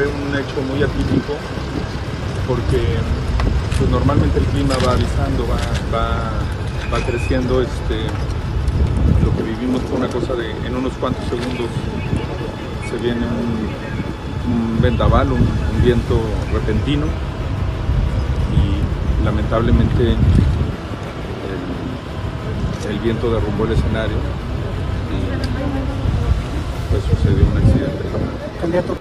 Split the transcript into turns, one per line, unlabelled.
fue un hecho muy atípico porque pues, normalmente el clima va avisando, va creciendo. Lo que vivimos fue una cosa de en unos cuantos segundos se viene un vendaval, un viento repentino y lamentablemente el viento derrumbó el escenario y pues sucedió un accidente fatal.
Candidato.